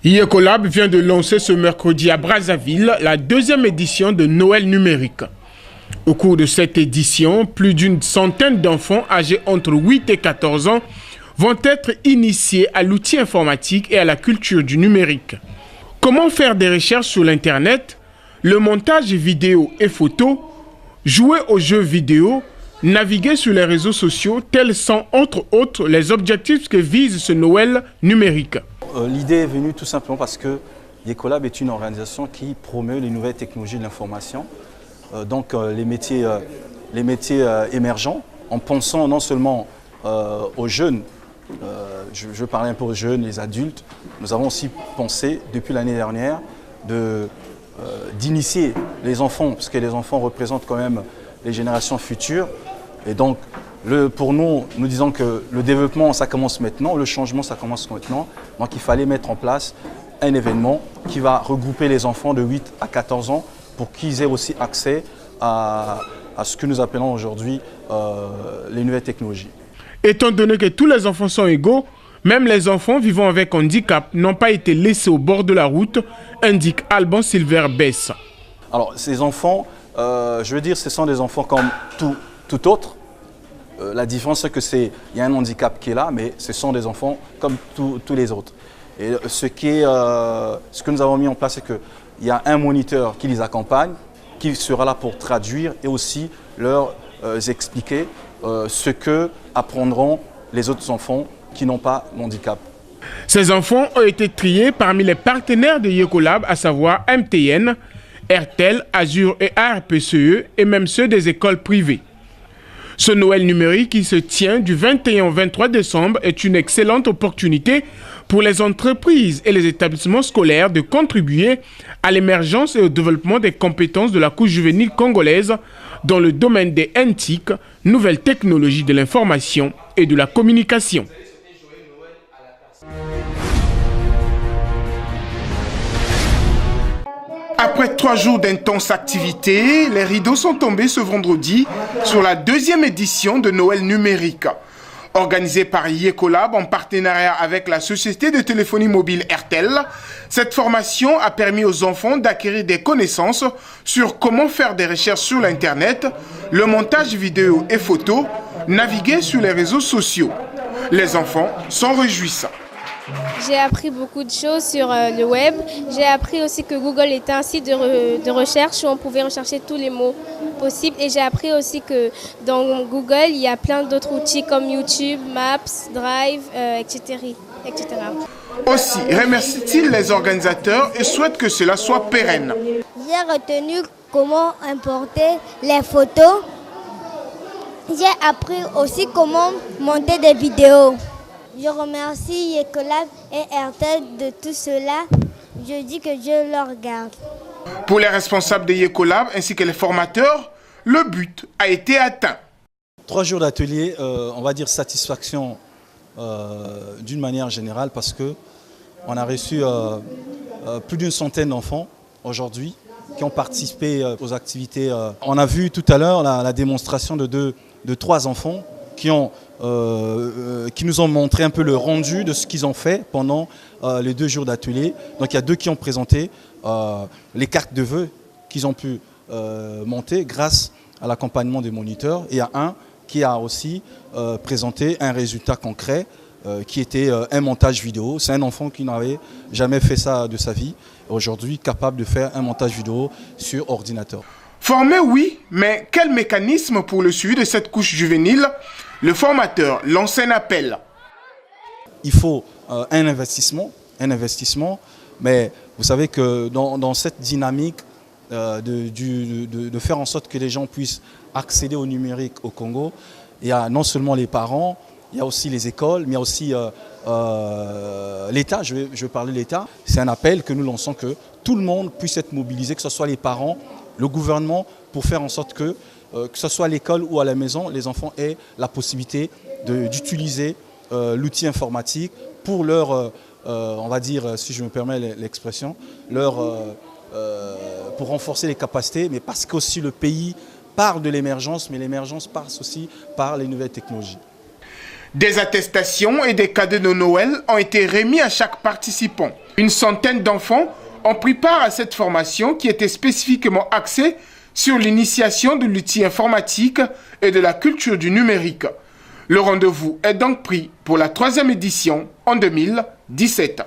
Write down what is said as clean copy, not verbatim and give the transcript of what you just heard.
Yecolab vient de lancer ce mercredi à Brazzaville la deuxième édition de Noël numérique. Au cours de cette édition, plus d'une centaine d'enfants âgés entre 8 et 14 ans vont être initiés à l'outil informatique et à la culture du numérique. Comment faire des recherches sur l'Internet, le montage vidéo et photos, jouer aux jeux vidéo, naviguer sur les réseaux sociaux, tels sont entre autres les objectifs que vise ce Noël numérique. L'idée est venue tout simplement parce que Yecolab est une organisation qui promeut les nouvelles technologies de l'information, donc les métiers émergents, en pensant non seulement aux jeunes, je parlais un peu aux jeunes, les adultes. Nous avons aussi pensé depuis l'année dernière d'initier les enfants, parce que les enfants représentent quand même les générations futures. Et donc, pour nous disons que le développement, ça commence maintenant, le changement, ça commence maintenant. Donc, il fallait mettre en place un événement qui va regrouper les enfants de 8 à 14 ans pour qu'ils aient aussi accès à ce que nous appelons aujourd'hui les nouvelles technologies. Étant donné que tous les enfants sont égaux, même les enfants vivant avec handicap n'ont pas été laissés au bord de la route, indique Alban Silver Bess. Alors, ces enfants, je veux dire, ce sont des enfants comme tout autre. La différence, c'est qu'il y a un handicap qui est là, mais ce sont des enfants comme tous les autres. Et ce que nous avons mis en place, c'est qu'il y a un moniteur qui les accompagne, qui sera là pour traduire et aussi leur expliquer ce que apprendront les autres enfants qui n'ont pas de handicap. Ces enfants ont été triés parmi les partenaires de Yecolab, à savoir MTN, Airtel, Azure et ARPCE, et même ceux des écoles privées. Ce Noël numérique qui se tient du 21 au 23 décembre est une excellente opportunité pour les entreprises et les établissements scolaires de contribuer à l'émergence et au développement des compétences de la couche juvénile congolaise dans le domaine des NTIC, nouvelles technologies de l'information et de la communication. Après 3 jours d'intenses activités, les rideaux sont tombés ce vendredi sur la deuxième édition de Noël numérique. Organisée par Yecolab en partenariat avec la société de téléphonie mobile Airtel, cette formation a permis aux enfants d'acquérir des connaissances sur comment faire des recherches sur l'Internet, le montage vidéo et photos, naviguer sur les réseaux sociaux. Les enfants s'en réjouissent. J'ai appris beaucoup de choses sur le web. J'ai appris aussi que Google était un site de recherche où on pouvait rechercher tous les mots possibles. Et j'ai appris aussi que dans Google, il y a plein d'autres outils comme YouTube, Maps, Drive, etc. Aussi, remercie-t-il les organisateurs et souhaite que cela soit pérenne. J'ai retenu comment importer les photos. J'ai appris aussi comment monter des vidéos. Je remercie Yecolab et Airtel de tout cela. Je dis que je leur regarde. Pour les responsables de Yecolab ainsi que les formateurs, le but a été atteint. 3 jours d'atelier, on va dire satisfaction d'une manière générale parce qu'on a reçu plus d'une centaine d'enfants aujourd'hui qui ont participé aux activités. On a vu tout à l'heure la démonstration de 3 enfants qui nous ont montré un peu le rendu de ce qu'ils ont fait pendant les 2 jours d'atelier. Donc il y a 2 qui ont présenté les cartes de vœux qu'ils ont pu monter grâce à l'accompagnement des moniteurs. Et il y a un qui a aussi présenté un résultat concret qui était un montage vidéo. C'est un enfant qui n'avait jamais fait ça de sa vie, aujourd'hui capable de faire un montage vidéo sur ordinateur. Formé, oui, mais quel mécanisme pour le suivi de cette couche juvénile? Le formateur lance un appel. Il faut un investissement, mais vous savez que dans cette dynamique de faire en sorte que les gens puissent accéder au numérique au Congo, il y a non seulement les parents, il y a aussi les écoles, mais il y a aussi l'État. Je vais parler de l'État. C'est un appel que nous lançons que tout le monde puisse être mobilisé, que ce soit les parents, le gouvernement, pour faire en sorte que ce soit à l'école ou à la maison, les enfants aient la possibilité d'utiliser l'outil informatique pour leur, on va dire, si je me permets l'expression, pour renforcer les capacités, mais parce qu'aussi le pays parle de l'émergence, mais l'émergence passe aussi par les nouvelles technologies. Des attestations et des cadeaux de Noël ont été remis à chaque participant. Une centaine d'enfants ont pris part à cette formation qui était spécifiquement axée sur l'initiation de l'outil informatique et de la culture du numérique. Le rendez-vous est donc pris pour la 3e édition en 2017.